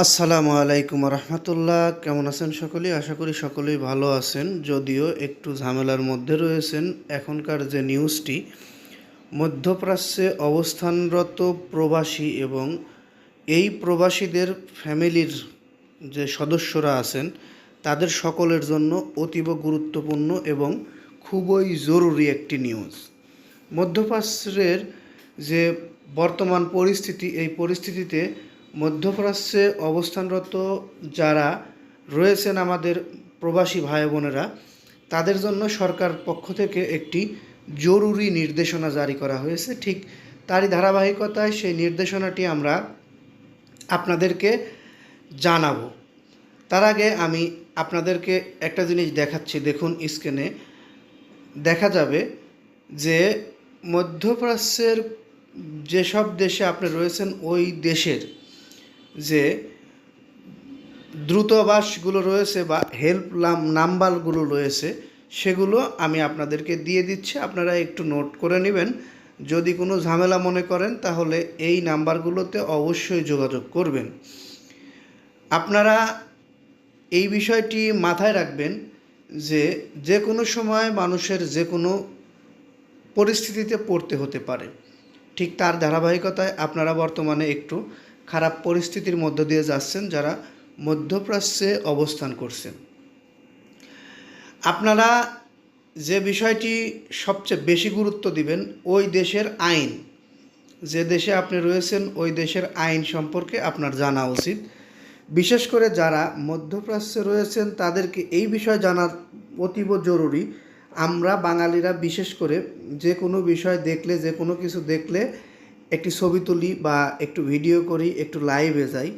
আসসালামু আলাইকুম রহমতুল্লাহ। কেমন আছেন সকলে? আশা করি সকলেই ভালো আছেন, যদিও একটু ঝামেলার মধ্যে রয়েছেন। এখনকার যে নিউজটি, মধ্যপ্রাচ্যে অবস্থানরত প্রবাসী এবং এই প্রবাসীদের ফ্যামিলির যে সদস্যরা আছেন তাদের সকলের জন্য অতীব গুরুত্বপূর্ণ এবং খুবই জরুরি একটি নিউজ। মধ্যপ্রাচ্যের যে বর্তমান পরিস্থিতি, এই পরিস্থিতিতে মধ্যপ্রাচ্যে অবস্থানরত যারা রয়েছেন আমাদের প্রবাসী ভাই বোনেরা, তাদের জন্য সরকার পক্ষ থেকে একটি জরুরি নির্দেশনা জারি করা হয়েছে। ঠিক তারই ধারাবাহিকতায় সেই নির্দেশনাটি আমরা আপনাদেরকে জানাবো। তার আগে আমি আপনাদেরকে একটা জিনিস দেখাচ্ছি। দেখুন, স্ক্রিনে দেখা যাবে যে মধ্যপ্রাচ্যের যেসব দেশে আপনি রয়েছেন ওই দেশের যে দ্রুতাবাসগুলো রয়েছে বা হেল্প নাম্বারগুলো রয়েছে, সেগুলো আমি আপনাদেরকে দিয়ে দিচ্ছি। আপনারা একটু নোট করে নেবেন। যদি কোনো ঝামেলা মনে করেন তাহলে এই নাম্বারগুলোতে অবশ্যই যোগাযোগ করবেন। আপনারা এই বিষয়টি মাথায় রাখবেন যে যে কোনো সময় মানুষের যে কোনো পরিস্থিতিতে পড়তে হতে পারে। ঠিক তার ধারাবাহিকতায় আপনারা বর্তমানে একটু খারাপ পরিস্থিতির মধ্য দিয়ে যাচ্ছেন যারা মধ্যপ্রাচ্যে অবস্থান করছেন। আপনারা যে বিষয়টি সবচেয়ে বেশি গুরুত্ব দিবেন, ওই দেশের আইন, যে দেশে আপনি রয়েছেন ওই দেশের আইন সম্পর্কে আপনার জানা উচিত। বিশেষ করে যারা মধ্যপ্রাচ্যে রয়েছেন তাদেরকে এই বিষয় জানা অতীব জরুরি। আমরা বাঙালিরা বিশেষ করে যে কোনো বিষয় দেখলে, যে কোনো কিছু দেখলে একটি ছবি তুলি বা একটু ভিডিও করি, একটু লাইভে যাই।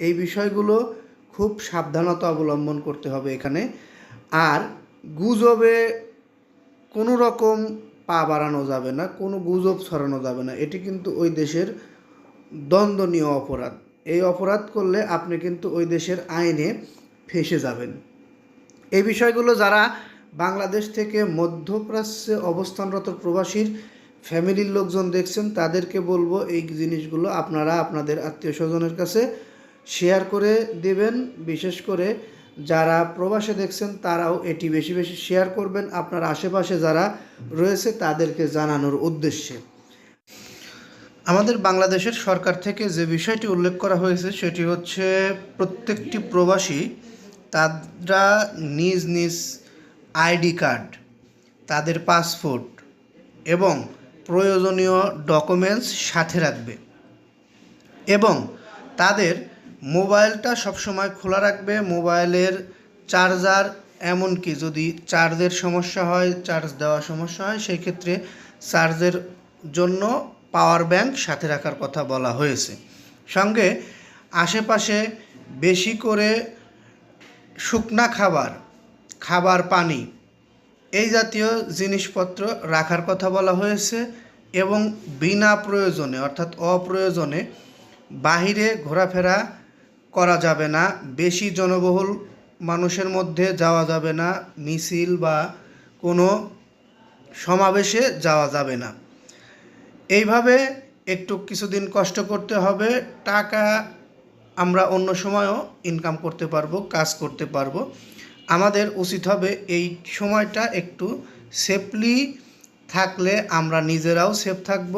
এই বিষয়গুলো খুব সাবধানতা অবলম্বন করতে হবে এখানে। আর গুজবে কোনো রকম পা বাড়ানো যাবে না, কোনো গুজব ছড়ানো যাবে না। এটি কিন্তু ওই দেশের দণ্ডনীয় অপরাধ। এই অপরাধ করলে আপনি কিন্তু ওই দেশের আইনে ফেঁসে যাবেন। এই বিষয়গুলো যারা বাংলাদেশ থেকে মধ্যপ্রাচ্যে অবস্থানরত প্রবাসীর ফ্যামিলির লোকজন দেখছেন তাদেরকে বলবো এই জিনিসগুলো আপনারা আপনাদের আত্মীয় স্বজনের কাছে শেয়ার করে দেবেন। বিশেষ করে যারা প্রবাসে দেখছেন তারাও এটি বেশি বেশি শেয়ার করবেন আপনার আশেপাশে যারা রয়েছে তাদেরকে জানানোর উদ্দেশ্যে। আমাদের বাংলাদেশের সরকার থেকে যে বিষয়টি উল্লেখ করা হয়েছে সেটি হচ্ছে প্রত্যেকটি প্রবাসী তারা নিজ নিজ আইডি কার্ড, তাদের পাসপোর্ট এবং প্রয়োজনীয় ডকুমেন্টস সাথে রাখবে এবং তাদের মোবাইলটা সবসময় খোলা রাখবে। মোবাইলের চার্জার, এমনকি যদি চার্জের সমস্যা হয়, চার্জ দেওয়া সমস্যা হয়, সেই ক্ষেত্রে চার্জের জন্য পাওয়ার ব্যাংক সাথে রাখার কথা বলা হয়েছে। সঙ্গে আশেপাশে বেশি করে শুকনা খাবার, পানি, এই জাতীয় জিনিসপত্র রাখার কথা বলা হয়েছে এবং বিনা প্রয়োজনে অর্থাৎ অপ্রয়োজনে বাহিরে ঘোরাফেরা করা যাবে না, বেশি জনবহুল মানুষের মধ্যে যাওয়া যাবে না, মিছিল বা কোনো সমাবেশে যাওয়া যাবে না। এইভাবে একটু কিছুদিন কষ্ট করতে হবে। টাকা আমরা অন্য সময়ও ইনকাম করতে পারবো, কাজ করতে পারবো। আমাদের উচিত হবে এই সময়টা একটু সেফলি থাকলে আমরা নিজেরাও সেফ থাকব,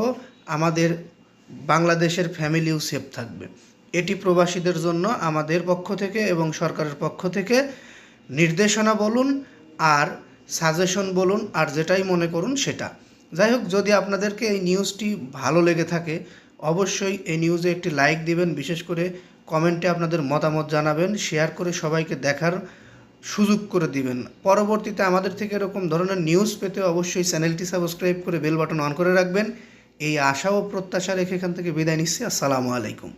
আমাদের বাংলাদেশের ফ্যামিলিও সেফ থাকবে। এটি প্রবাসীদের জন্য আমাদের পক্ষ থেকে এবং সরকারের পক্ষ থেকে নির্দেশনা বলুন আর সাজেশন বলুন আর যেটাই মনে করুন সেটা। যাই হোক, যদি আপনাদেরকে এই নিউজটি ভালো লেগে থাকে অবশ্যই এই নিউজে একটি লাইক দিবেন। বিশেষ করে কমেন্টে আপনাদের মতামত জানাবেন, শেয়ার করে সবাইকে দেখার সুযোগ করে দিবেন। পরবর্তীতে আমাদের থেকে এরকম ধরনের নিউজ পেতে অবশ্যই চ্যানেলটি সাবস্ক্রাইব করে বেল বাটন অন করে রাখবেন। এই আশা ও প্রত্যাশা রেখে এখান থেকে বিদায় নিচ্ছি। আসসালামু আলাইকুম।